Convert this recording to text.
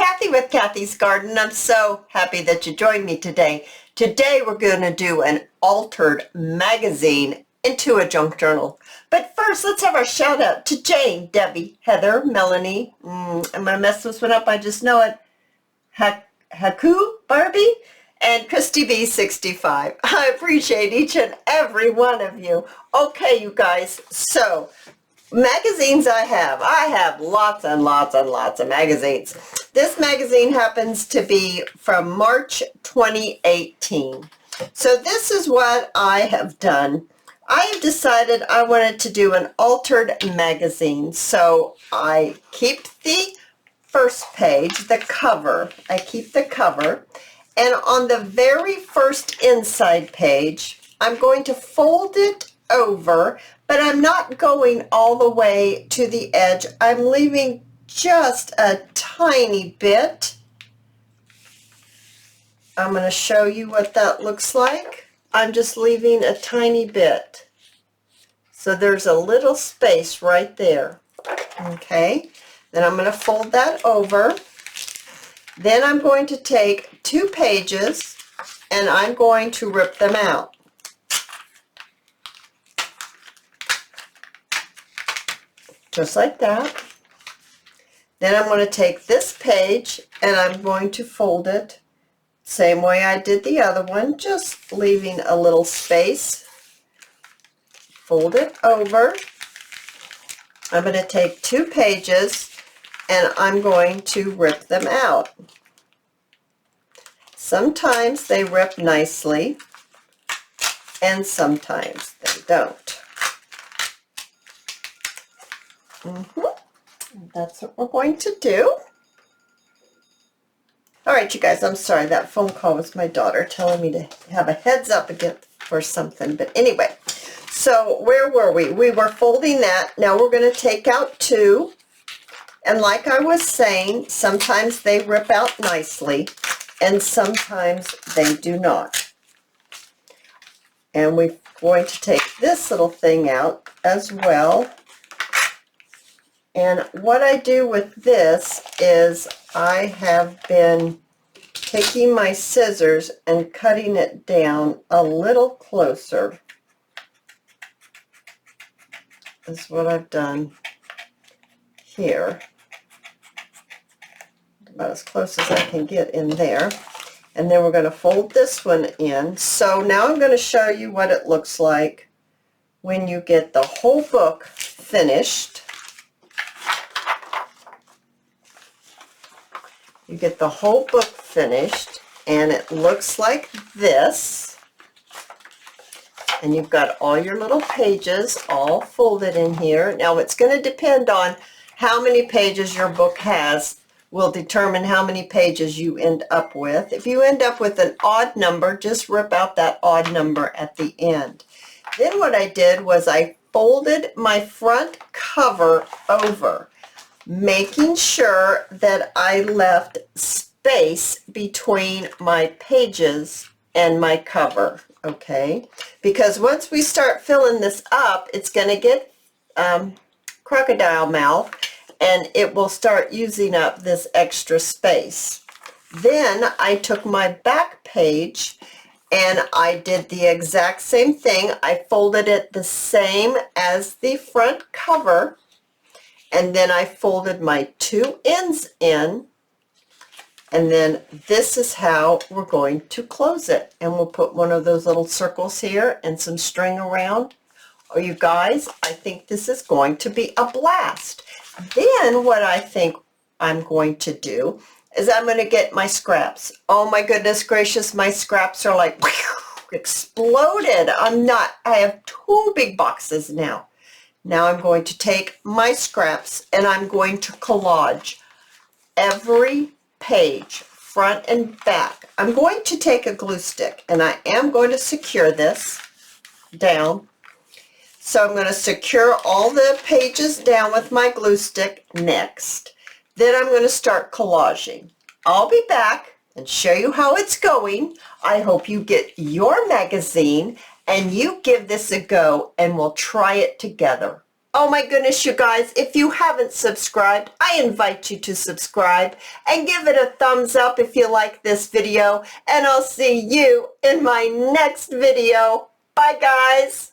Cathy with Cathy's Garden. I'm so happy that you joined me today. Today we're going to do an altered magazine into a junk journal. But first, let's have our shout out to Jane, Debbie, Heather, Melanie. I'm going to mess this one up. I just know it. Haku, Barbie, and Christy B65. I appreciate each and every one of you. Okay, you guys. So, magazines I have lots and lots and lots of magazines. This magazine happens to be from March 2018. So this is what I have done. I have decided I wanted to do an altered magazine. So I keep the first page, the cover. I keep the cover. And on the very first inside page, I'm going to fold it over, but I'm not going all the way to the edge. I'm leaving just a tiny bit. I'm going to show you what that looks like. I'm just leaving a tiny bit. So there's a little space right there. Okay, then I'm going to fold that over. Then I'm going to take 2 pages and I'm going to rip them out. Just like that. Then I'm going to take this page and I'm going to fold it same way I did the other one, just leaving a little space. Fold it over. I'm going to take 2 pages and I'm going to rip them out. Sometimes they rip nicely and sometimes they don't. That's what we're going to do. All right, you guys, I'm sorry. That phone call was my daughter telling me to have a heads up again for something. But anyway, so where were we? We were folding that. Now we're going to take out 2. And like I was saying, sometimes they rip out nicely and sometimes they do not. And we're going to take this little thing out as well. And what I do with this is I have been taking my scissors and cutting it down a little closer. That's what I've done here. About as close as I can get in there. And then we're going to fold this one in. So now I'm going to show you what it looks like when you get the whole book finished. You get the whole book finished and it looks like this. And you've got all your little pages all folded in here. Now it's going to depend on how many pages your book has will determine how many pages you end up with. If you end up with an odd number, just rip out that odd number at the end. Then what I did was I folded my front cover over, making sure that I left space between my pages and my cover, okay? Because once we start filling this up, it's going to get crocodile mouth and it will start using up this extra space. Then I took my back page and I did the exact same thing. I folded it the same as the front cover. And then I folded my 2 ends in, and then this is how we're going to close it. And we'll put one of those little circles here and some string around. Oh, you guys, I think this is going to be a blast. Then what I think I'm going to do is I'm going to get my scraps. Oh my goodness gracious, my scraps are like exploded. I have 2 big boxes now. Now I'm going to take my scraps and I'm going to collage every page, front and back. I'm going to take a glue stick and I am going to secure this down. So I'm going to secure all the pages down with my glue stick next. Then I'm going to start collaging. I'll be back and show you how it's going. I hope you get your magazine and you give this a go and we'll try it together. Oh my goodness, you guys, if you haven't subscribed, I invite you to subscribe and give it a thumbs up if you like this video, and I'll see you in my next video. Bye, guys.